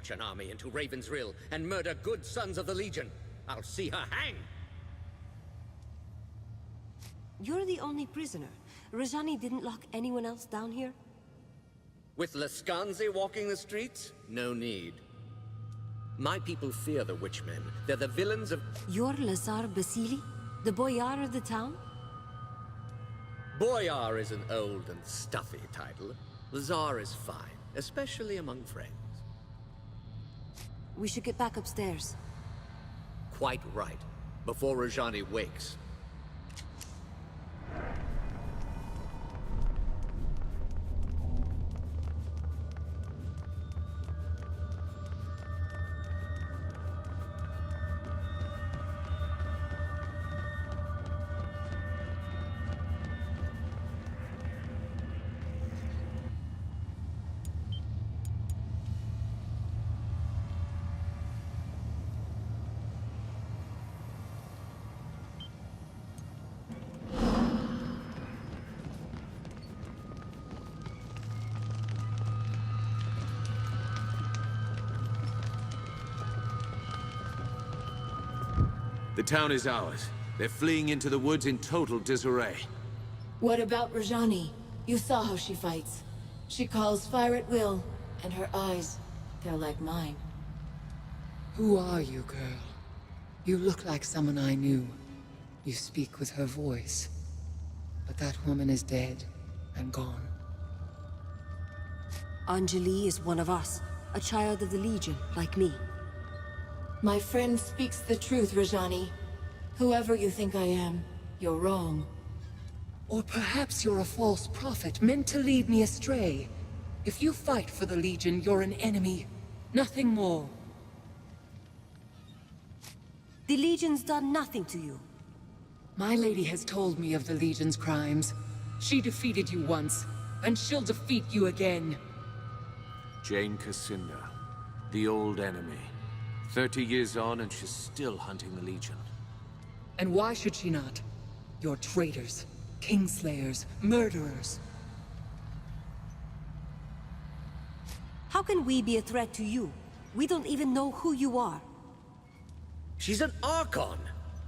march an army into Raven's Rill and murder good sons of the Legion. I'll see her hang! You're the only prisoner. Rajani didn't lock anyone else down here? With Lascanzi walking the streets? No need. My people fear the Witchmen. They're the villains of... You're Lazar Basili? The boyar of the town? Boyar is an old and stuffy title. Lazar is fine, especially among friends. We should get back upstairs. Quite right. Before Rajani wakes. The town is ours. They're fleeing into the woods in total disarray. What about Rajani? You saw how she fights. She calls fire at will, and her eyes, they're like mine. Who are you, girl? You look like someone I knew. You speak with her voice. But that woman is dead and gone. Anjali is one of us, a child of the Legion, like me. My friend speaks the truth, Rajani. Whoever you think I am, you're wrong. Or perhaps you're a false prophet meant to lead me astray. If you fight for the Legion, you're an enemy. Nothing more. The Legion's done nothing to you. My lady has told me of the Legion's crimes. She defeated you once, and she'll defeat you again. Jane Cassinda, the old enemy. 30 years on and she's still hunting the Legion. And why should she not? You're traitors, kingslayers, murderers. How can we be a threat to you? We don't even know who you are. She's an Archon!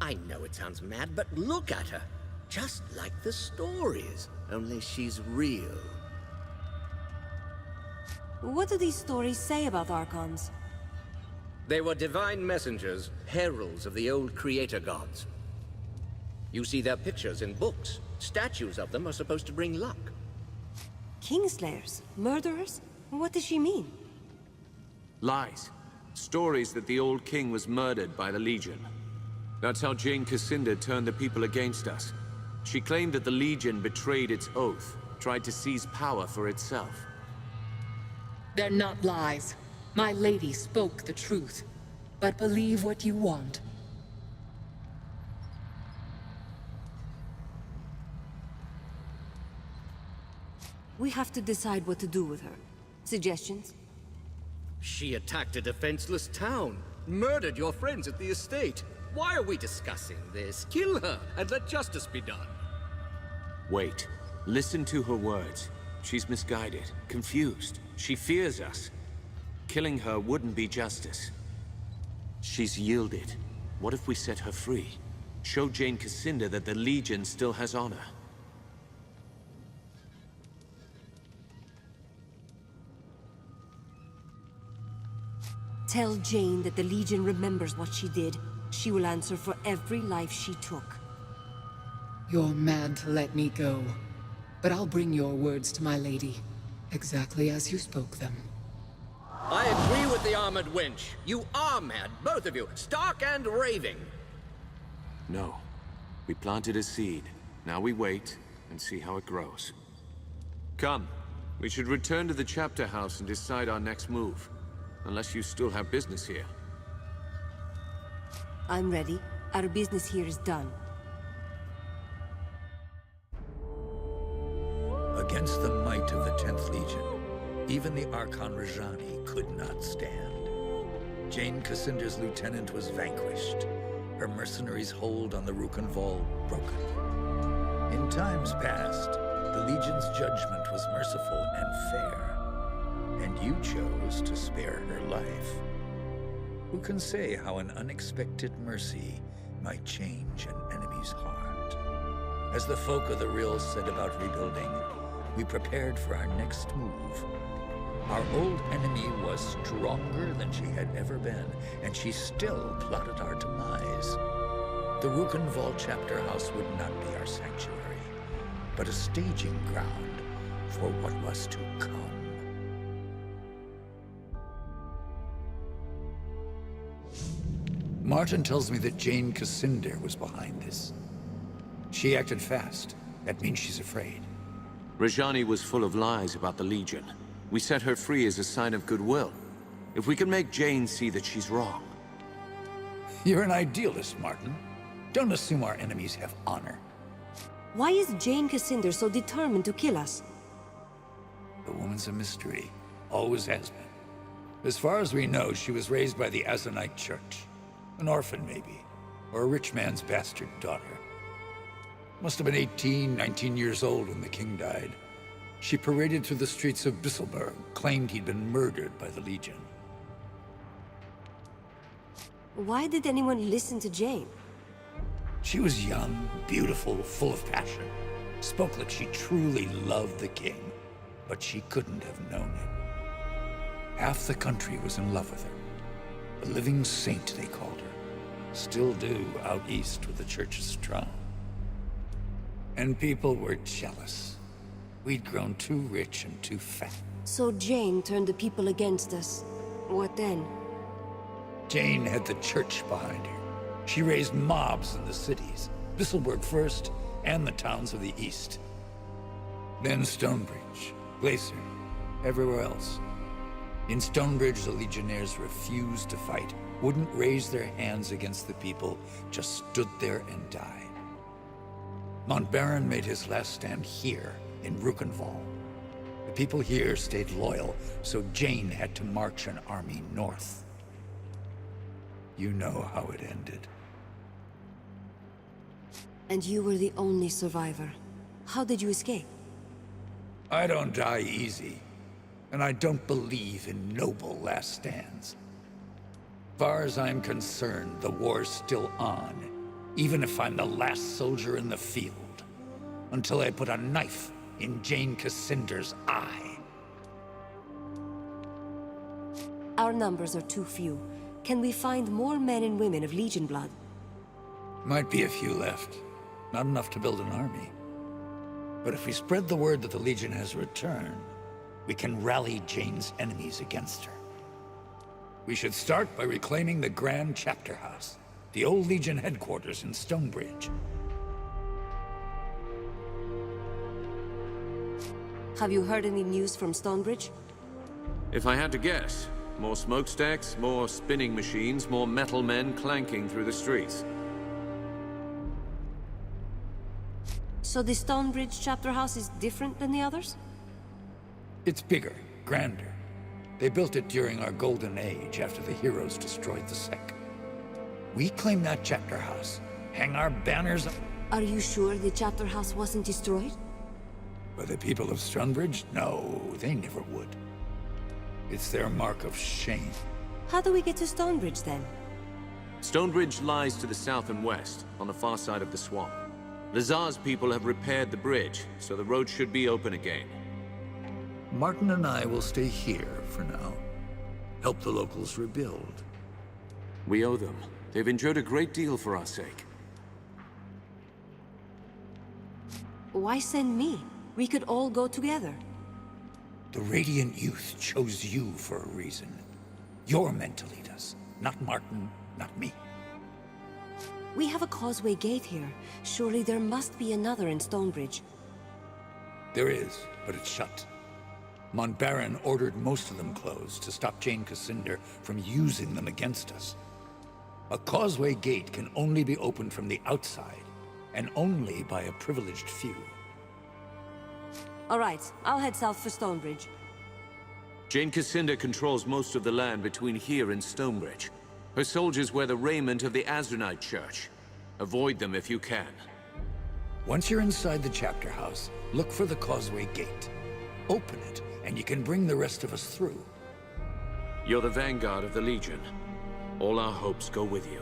I know it sounds mad, but look at her. Just like the stories, only she's real. What do these stories say about Archons? They were divine messengers, heralds of the old creator gods. You see their pictures in books. Statues of them are supposed to bring luck. Kingslayers? Murderers? What does she mean? Lies. Stories that the old king was murdered by the Legion. That's how Jane Cassinda turned the people against us. She claimed that the Legion betrayed its oath, tried to seize power for itself. They're not lies. My lady spoke the truth. But believe what you want. We have to decide what to do with her. Suggestions? She attacked a defenseless town, murdered your friends at the estate. Why are we discussing this? Kill her and let justice be done. Wait. Listen to her words. She's misguided, confused. She fears us. Killing her wouldn't be justice. She's yielded. What if we set her free? Show Jane Cassinda that the Legion still has honor. Tell Jane that the Legion remembers what she did. She will answer for every life she took. You're mad to let me go. But I'll bring your words to my lady, exactly as you spoke them. I agree with the armored wench. You are mad, both of you, stark and raving. No. We planted a seed. Now we wait and see how it grows. Come. We should return to the chapter house and decide our next move. Unless you still have business here. I'm ready. Our business here is done. Against the might of the 10th Legion, even the Archon Rajani could not stand. Jane Cassinda's lieutenant was vanquished, her mercenaries' hold on the Rukenval broken. In times past, the Legion's judgment was merciful and fair. and you chose to spare her life. Who can say how an unexpected mercy might change an enemy's heart? As the folk of the Rill said about rebuilding, we prepared for our next move. Our old enemy was stronger than she had ever been, and she still plotted our demise. The Rukenval chapter house would not be our sanctuary, but a staging ground for what was to come. Martin tells me that Jane Cassinder was behind this. She acted fast. That means she's afraid. Rajani was full of lies about the Legion. We set her free as a sign of goodwill. If we can make Jane see that she's wrong. You're an idealist, Martin. Don't assume our enemies have honor. Why is Jane Cassinder so determined to kill us? The woman's a mystery. Always has been. As far as we know, she was raised by the Azanite Church. An orphan, maybe. Or a rich man's bastard daughter. Must have been 18, 19 years old when the king died. She paraded through the streets of Bisselberg, claimed he'd been murdered by the Legion. Why did anyone listen to Jane? She was young, beautiful, full of passion. Spoke like she truly loved the king, but she couldn't have known it. Half the country was in love with her. A living saint, they called her. Still do out east with the church's throne. And people were jealous. We'd grown too rich and too fat. So Jane turned the people against us. What then? Jane had the church behind her. She raised mobs in the cities, Bisselberg first, and the towns of the east. Then Stonebridge, Glacier, everywhere else. In Stonebridge, the Legionnaires refused to fight, wouldn't raise their hands against the people, just stood there and died. Montbaron made his last stand here, in Rukenval. The people here stayed loyal, so Jane had to march an army north. You know how it ended. And you were the only survivor. How did you escape? I don't die easy, and I don't believe in noble last stands. Far as I'm concerned, the war's still on, even if I'm the last soldier in the field, until I put a knife in Jane Cassinder's eye. Our numbers are too few. Can we find more men and women of Legion blood? Might be a few left. Not enough to build an army. But if we spread the word that the Legion has returned, we can rally Jane's enemies against her. We should start by reclaiming the Grand Chapter House, the old Legion headquarters in Stonebridge. Have you heard any news from Stonebridge? If I had to guess, more smokestacks, more spinning machines, more metal men clanking through the streets. So the Stonebridge chapter house is different than the others? It's bigger, grander. They built it during our golden age after the heroes destroyed the Sec. We claim that chapter house, hang our banners up. Are you sure the chapter house wasn't destroyed? By the people of Stonebridge? No, they never would. It's their mark of shame. How do we get to Stonebridge then? Stonebridge lies to the south and west, on the far side of the swamp. Lazar's people have repaired the bridge, so the road should be open again. Martin and I will stay here for now. Help the locals rebuild. We owe them. They've endured a great deal for our sake. Why send me? We could all go together. The Radiant Youth chose you for a reason. You're meant to lead us, not Martin, not me. We have a causeway gate here. Surely there must be another in Stonebridge. There is, but it's shut. Montbaron ordered most of them closed to stop Jane Cassinder from using them against us. A causeway gate can only be opened from the outside, and only by a privileged few. All right, I'll head south for Stonebridge. Jane Cassinder controls most of the land between here and Stonebridge. Her soldiers wear the raiment of the Azanite Church. Avoid them if you can. Once you're inside the chapter house, look for the causeway gate. Open it, and you can bring the rest of us through. You're the vanguard of the Legion. All our hopes go with you.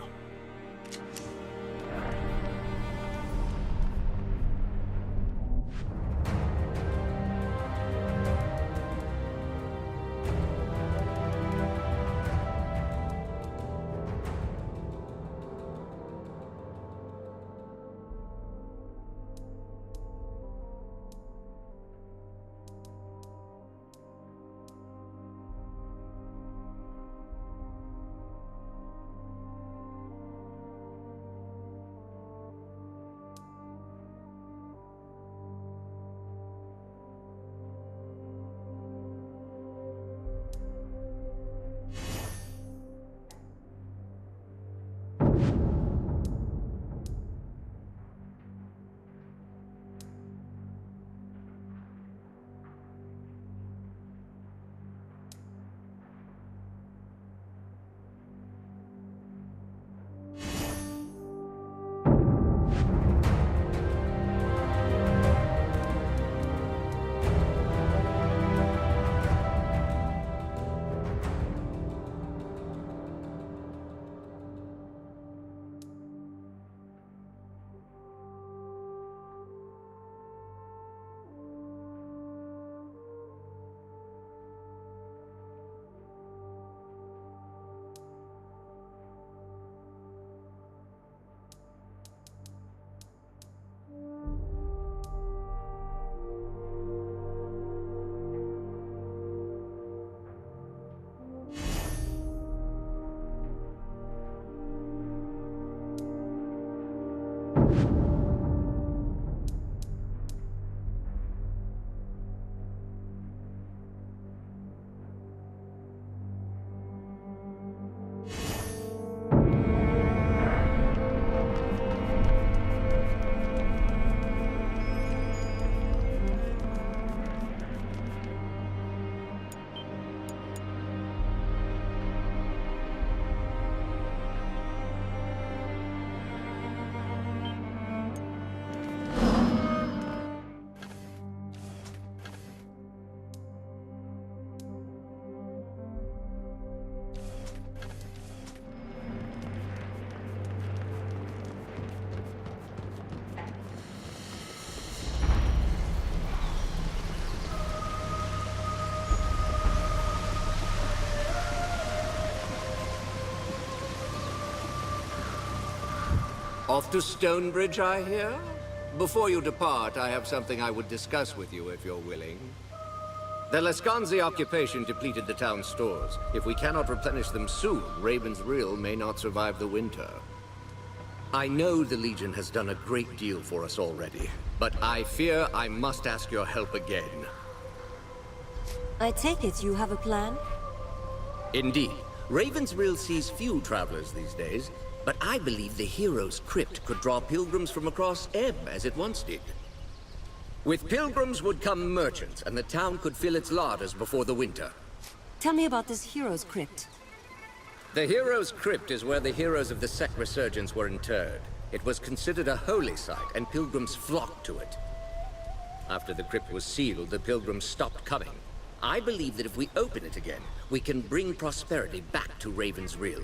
Off to Stonebridge, I hear? Before you depart, I have something I would discuss with you, if you're willing. The Lescanzi occupation depleted the town's stores. If we cannot replenish them soon, Raven's Rill may not survive the winter. I know the Legion has done a great deal for us already, but I fear I must ask your help again. I take it you have a plan? Indeed. Raven's Rill sees few travelers these days, but I believe the Hero's Crypt could draw pilgrims from across Ebb, as it once did. With pilgrims would come merchants, and the town could fill its larders before the winter. Tell me about this Hero's Crypt. The Hero's Crypt is where the heroes of the sect resurgence were interred. It was considered a holy site, and pilgrims flocked to it. After the crypt was sealed, the pilgrims stopped coming. I believe that if we open it again, we can bring prosperity back to Raven's Rill.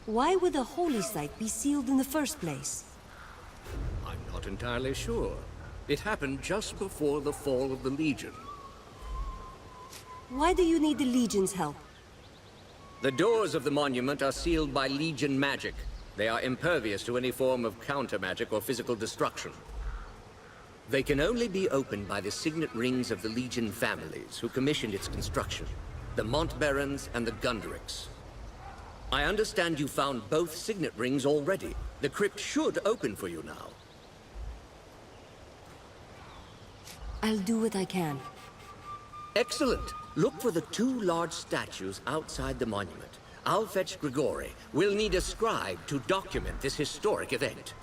Why would the holy site be sealed in the first place? I'm not entirely sure. It happened just before the fall of the Legion. Why do you need the Legion's help? The doors of the monument are sealed by Legion magic. They are impervious to any form of counter-magic or physical destruction. They can only be opened by the signet rings of the Legion families who commissioned its construction. The Montbarons and the Gundricks. I understand you found both signet rings already. The crypt should open for you now. I'll do what I can. Excellent. Look for the two large statues outside the monument. I'll fetch Grigori. We'll need a scribe to document this historic event.